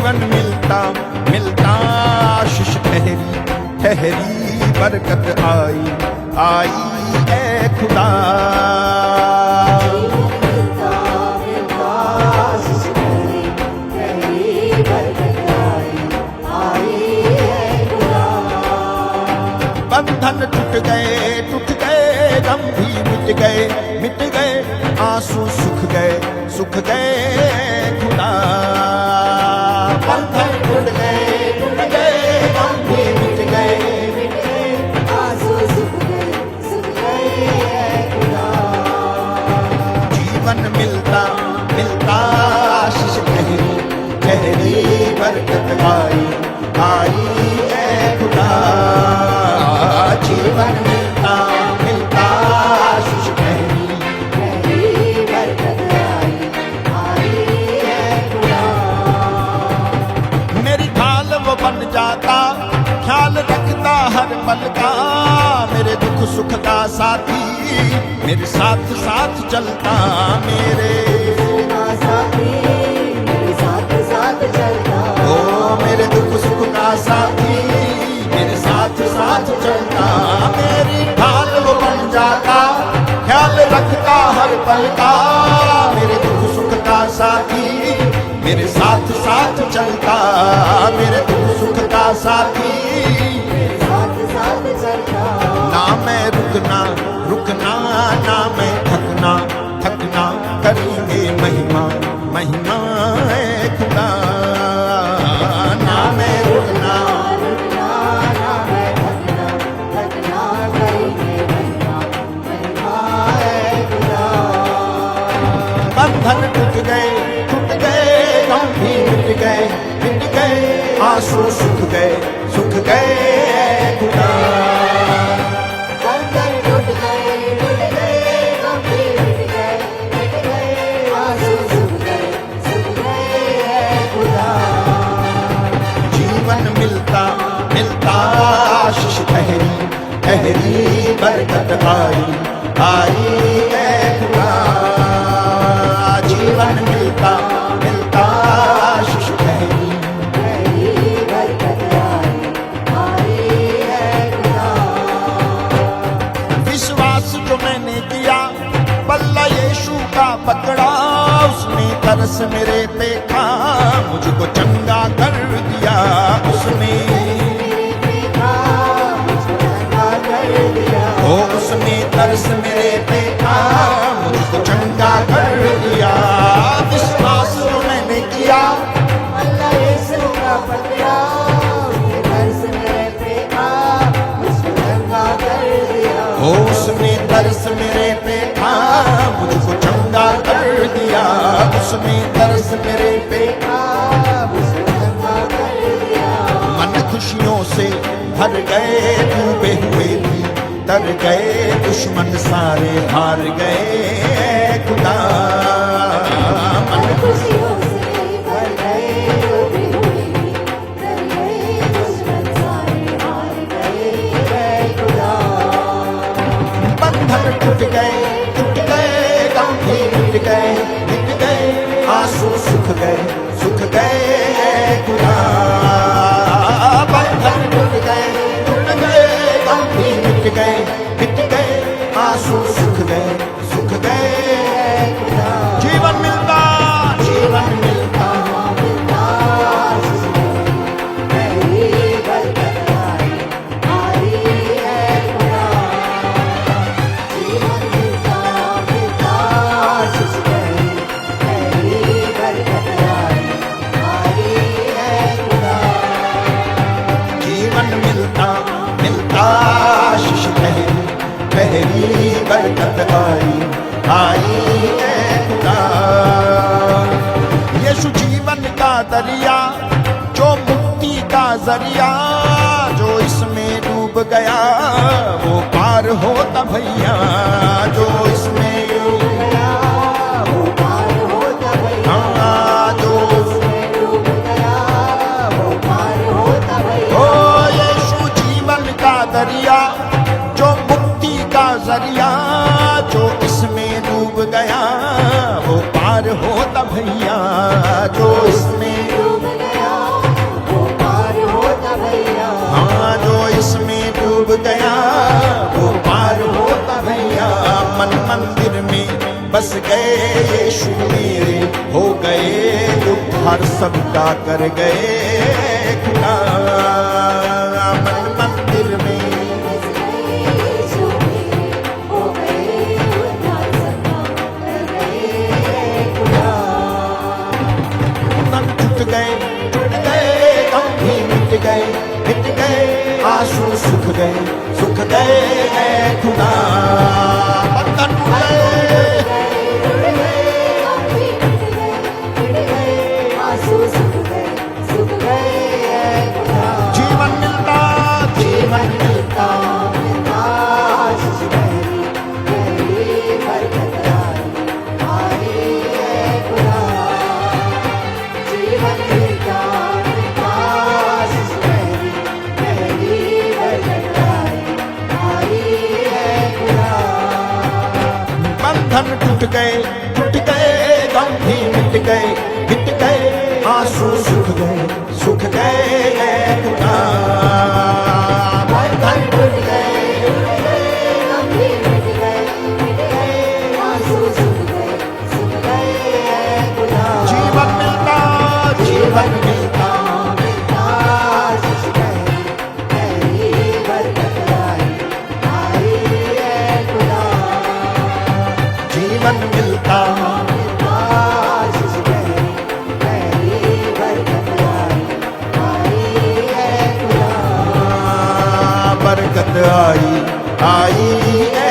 जीवन मिलता मिलता आशीष ठहरी ठहरी बरकत आई आई ए खुदा। बंधन टूट गए गम भी मिट गए आंसू सुख गए खुदा। बंधन टूट गए गम भी मिट गए आंसू सुख गए खुदा। जीवन मिलता मिलता आशीष ठहरी बरकत आई ए खुदा। जीवन मिलता मिलता आशीष ठहरी बरकत आई है खुदा। मेरी ढाल वो बन जाता ख्याल रखता हर पल का। मेरे दुख सुख का साथी मेरे साथ साथ चलता। मेरे साथी मेरे साथ चलता। ओ मेरे दुख सुख का साथी मेरे साथ साथ चलता। मेरी ढाल वो बन जाता ख्याल रखता हर पल का। मेरे दुख सुख का साथी मेरे साथ साथ चलता। मेरे दुख सुख का साथी साथ चलता। ना मैं रुकना ना मैं थकना करेंगे महिमा है खुदा। ना मैं रुकना बंधन टूट गए गम भी मिट गए आंसू सुख गए खुदा। बंधन टूट गए गम भी मिट गए आंसू सुख गए खुदा। जीवन मिलता मिलता आशीष ठहरी बरकत आई ए खुदा। जीवन मिलता मिलता आशीष ठहरी बरकत आई है खुदा। विश्वास जो मैंने किया पल्ला यीशु का पकड़ा। उसने तरस मेरे पे खा मुझको चंगा कर दिया। उसने तरस मेरे पे खा मुझको चंगा कर दिया। विश्वास जो मैंने किया अल्लाह यीशु का पकड़ा। उसने तरस मेरे पे खा मुझको चंगा कर दिया। उसने तरस मेरे पे खा मुझको चंगा कर दिया। उसने तरस मेरे पे खा मुझको चंगा कर दिया। मन खुशियों से भर गए डूबे हुए भी तर गए दुश्मन सारे हार गए खुदा। मन खुशियों से भर गए डूबे हुए भी तर गए दुश्मन सारे हार गए खुदा। बंधन टूट गए गम भी मिट गए आंसू सुख गए खुदा। बंधन टूट गए गम भी मिट गए आंसू सुख गए खुदा। जीवन मिलता आशीष ठहरी बरकत आई ए खुदा। यीशु जीवन का दरिया जो मुक्ति का जरिया। जो इसमें डूब गया वो पार होता भैया। जो इसमें डूब गया वो पार होता भैया। जो इसमें डूब गया वो पार होता भैया। ओ यीशु जीवन का दरिया जो मुक्ति का जरिया। जो इसमें डूब गया वो पार होता भैया। जो इसमें डूब गया बस गए यीशु मेरे, हो गए उद्धार सबका कर गए खुदा। मन मंदिर में बस गए यीशु मेरे, हो गए उद्धार सबका कर गए खुदा। बंधन टूट गए, गम भी मिट गए, आंसू सूख गए खुदा। बंधन टूट गए, गम भी मिट गए, आंसू सूख गए खुदा। जीवन मिलता, जीवन मिलता, आशीष मेरी बरकत आई है खुदा। जीवन मिलता, आशीष मेरी बरकत आई है खुदा। बंधन टूट गए, गम भी मिट गए, आंसू सूख गए खुदा। बंधन टूट गए, गम भी मिट गए, आंसू सूख गए खुदा। जीवन मिलता, जीवन मिलता, आशीष मेरी बरकत आई है खुदा। जीवन मिलता, आशीष मेरी बरकत आई है खुदा। बरकत आई है